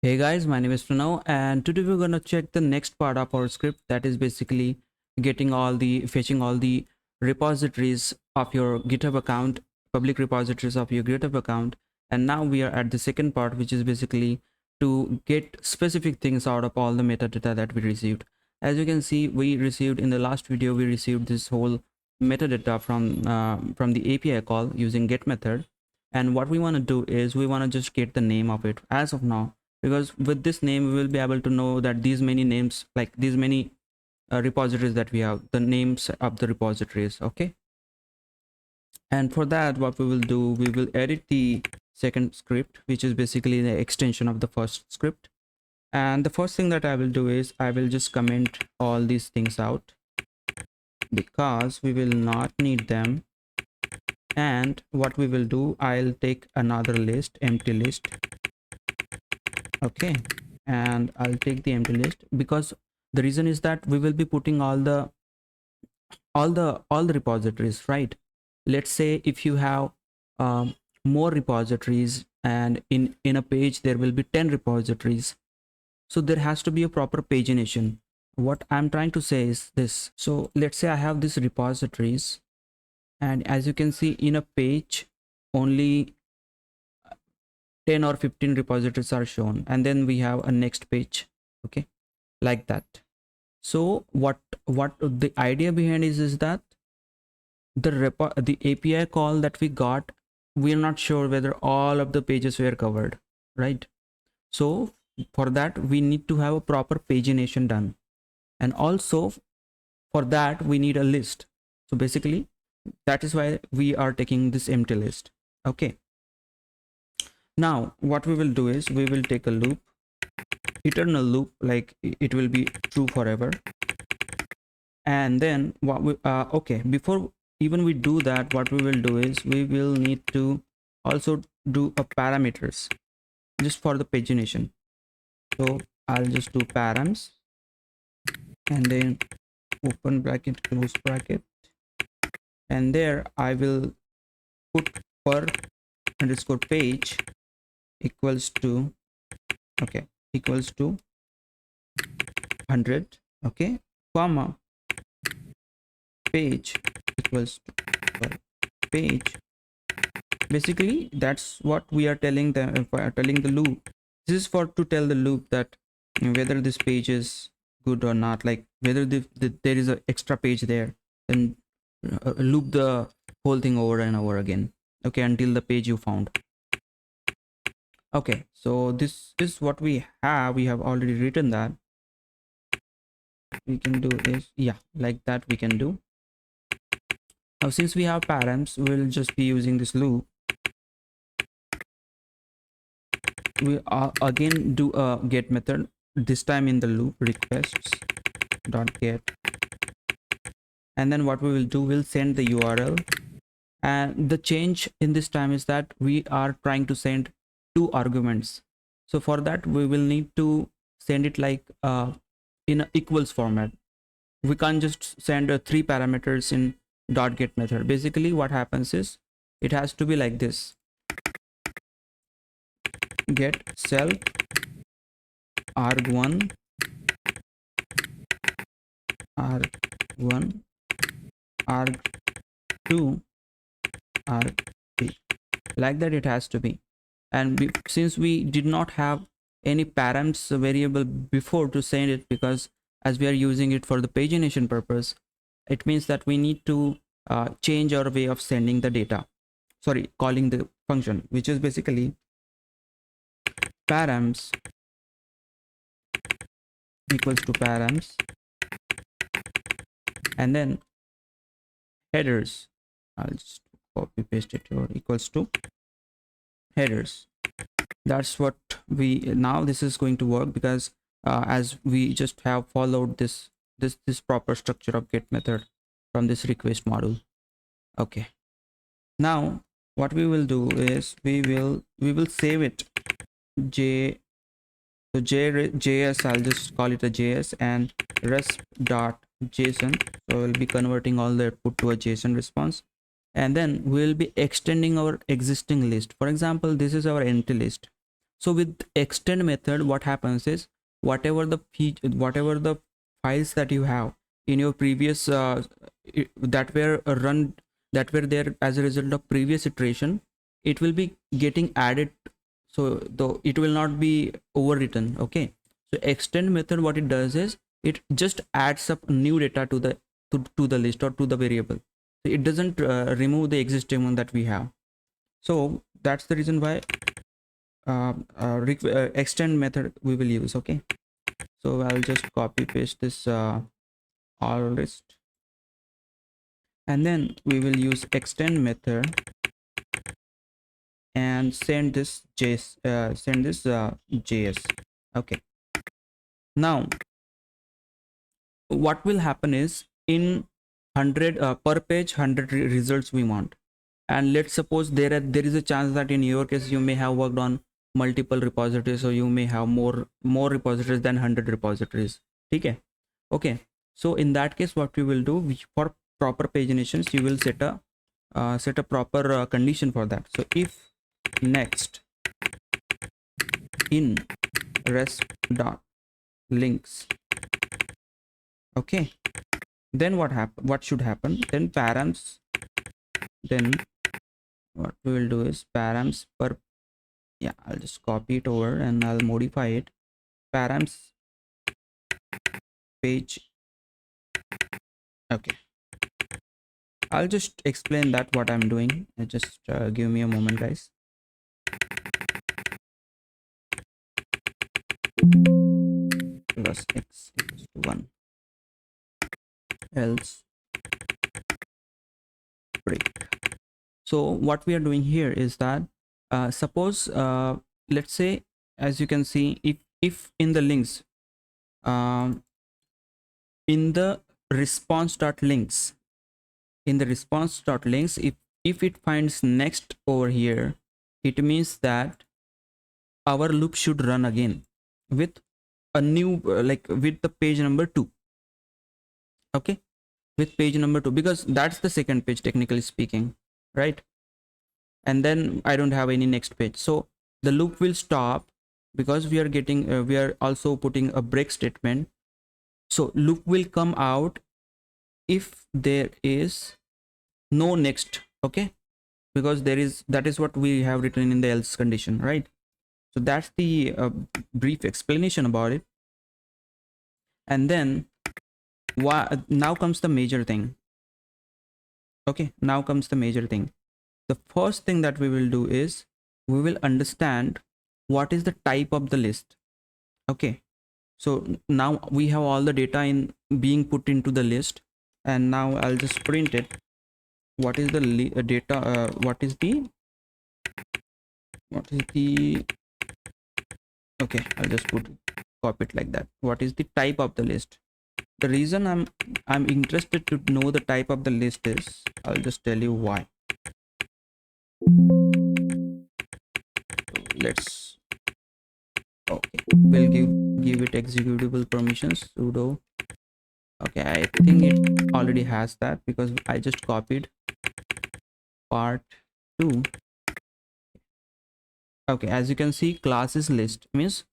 Hey guys, my name is Pranav and today we're going to check the next part of our script, that is basically fetching all the repositories of your GitHub account, public repositories of your GitHub account. And now we are at the second part, which is basically to get specific things out of all the metadata that we received. As you can see, we received in the last video, we received this whole metadata from the API call using get method. And what we want to do is we want to just get the name of it as of now, because with this name we will be able to know that these many names, like these many repositories that we have, the names of the repositories. Okay, and for that what we will do, we will edit the second script, which is basically the extension of the first script. And the first thing that I will do is I will just comment all these things out because we will not need them. And what we will do, I'll take another list, empty list. Okay, and I'll take the empty list because the reason is that we will be putting all the repositories, right? Let's say if you have more repositories, and in a page there will be 10 repositories, so there has to be a proper pagination. What I'm trying to say is this: so let's say I have these repositories, and as you can see in a page only 10 or 15 repositories are shown, and then we have a next page. Okay, like that. So what the idea behind is that the API call that we got, we're not sure whether all of the pages were covered, right? So for that we need to have a proper pagination done, and also for that we need a list. So basically that is why we are taking this empty list. Okay, now what we will do is we will take a loop, eternal loop, like it will be true forever. And then what we okay, before even we do that, what we will do is we will need to also do a parameters just for the pagination. So I'll just do params and then open bracket, close bracket, and there I will put per underscore page equals to, okay, equals to 100, okay, comma page equals to page. Basically that's what we are telling the loop. This is for to tell the loop that whether this page is good or not, like whether there is an extra page there, then loop the whole thing over and over again, okay, until the page you found. Okay, so this is what we have already written. That we can do is, yeah, like that we can do. Now since we have params, we'll just be using this loop. We again do a get method, this time in the loop requests dot get, and then what we will do, we'll send the URL. And the change in this time is that we are trying to send 2 arguments. So for that we will need to send it like in a equals format. We can't just send 3 parameters in dot get method. Basically what happens is it has to be like this: get self arg1 arg1 arg2 arg3, like that it has to be. And since we did not have any params variable before to send it, because as we are using it for the pagination purpose, it means that we need to change our way of sending the data, sorry, calling the function, which is basically params equals to params, and then headers, I'll just copy paste it here, equals to headers. That's what we, now this is going to work because as we just have followed this proper structure of get method from this request module. Okay, now what we will do is we will save it JS, I'll just call it a JS, and resp.json. So we'll be converting all the output to a JSON response, and then we'll be extending our existing list. For example, this is our empty list. So with extend method, what happens is whatever the files that you have in your previous that were run, that were there as a result of previous iteration, it will be getting added. So though it will not be overwritten. Okay. So extend method, what it does is it just adds up new data to the to the list or to the variable. It doesn't remove the existing one that we have. So that's the reason why extend method we will use. Okay, so I'll just copy paste this all list, and then we will use extend method and send this JS. Okay, now what will happen is in 100 per page 100 results we want. And let's suppose there is a chance that in your case you may have worked on multiple repositories, so you may have more repositories than 100 repositories. Okay. Okay, so in that case what we will do, for proper paginations you will set a proper condition for that. So if next in rest dot links, okay, then what should happen, then params, then what we will do is params per, yeah, I'll just copy it over and I'll modify it, params page. Okay, I'll just explain that what I'm doing. Just give me a moment, guys. Plus x equals to 1, else break. So what we are doing here is that suppose let's say, as you can see, if in the links, um, in the response.links, if it finds next over here, it means that our loop should run again with a new like with the page number 2. Okay, with page number 2, because that's the second page technically speaking, right? And then I don't have any next page, so the loop will stop, because we are getting we are also putting a break statement. So loop will come out if there is no next. Okay, because that is what we have written in the else condition, right? So that's the brief explanation about it. And then now comes the major thing. Okay, now comes the major thing. The first thing that we will do is we will understand what is the type of the list. Okay, so now we have all the data in being put into the list, and now I'll just print it. What is the data, what is the okay, I'll just copy it like that. What is the type of the list? The reason I'm interested to know the type of the list is, I'll just tell you why. Let's, okay, we'll give it executable permissions, sudo. Okay, I think it already has that because I just copied part 2. Okay, as you can see, class is list, means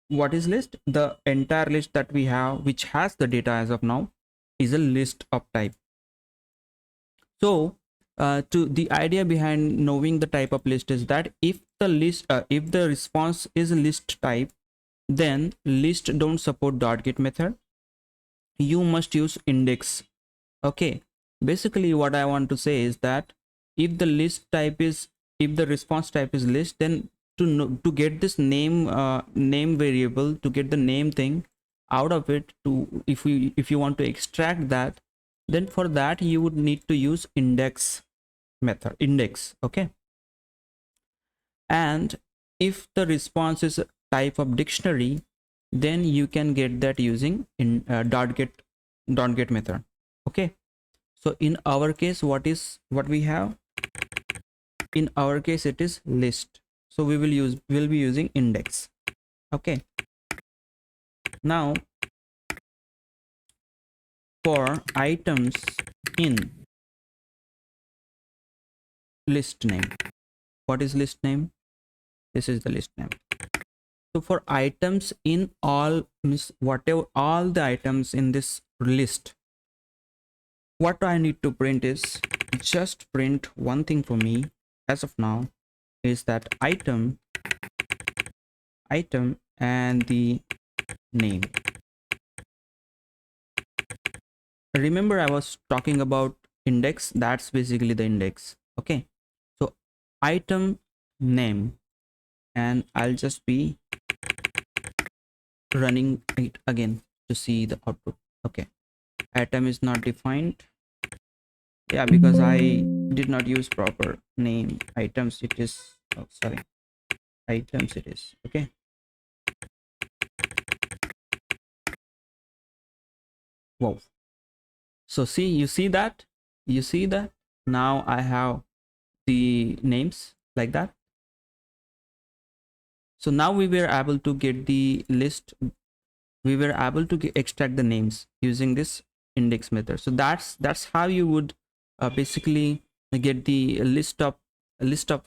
what is list? The entire list that we have, which has the data as of now, is a list of type. So to the idea behind knowing the type of list is that if the list if the response is a list type, then list don't support .get method. You must use index. Okay, basically what I want to say is that if the list type is, if the response type is list, then to get this name name variable, to get the name thing out of it, to if you want to extract that, then for that you would need to use index method, index. Okay, and if the response is a type of dictionary, then you can get that using in .get method. Okay, so in our case, what we have in our case, it is list, so we'll be using index. Okay, now for items in list name, what is list name? This is the list name. So for items in all, means whatever all the items in this list, what I need to print is just print one thing for me as of now, is that item and the name. Remember I was talking about index, that's basically the index. Okay, so item name, and I'll just be running it again to see the output. Okay, item is not defined. Yeah, because I did not use proper name. Items it is, oh sorry, items it is. Okay, wow. So see, you see that, now I have the names like that. So now we were able to get the list, we were able to extract the names using this index method. So that's how you would basically get the list of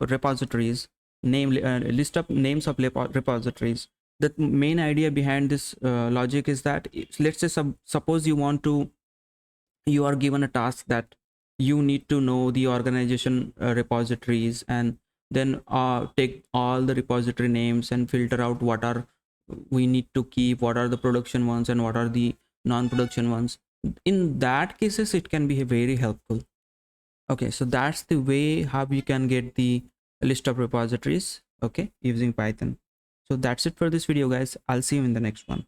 repositories, namely list of names of repositories. The main idea behind this logic is that, let's say suppose you are given a task that you need to know the organization repositories, and then take all the repository names and filter out what are we need to keep, what are the production ones and what are the non-production ones. In that cases it can be very helpful. Okay, so that's the way how you can get the list of repositories, okay, using Python. So that's it for this video guys, I'll see you in the next one.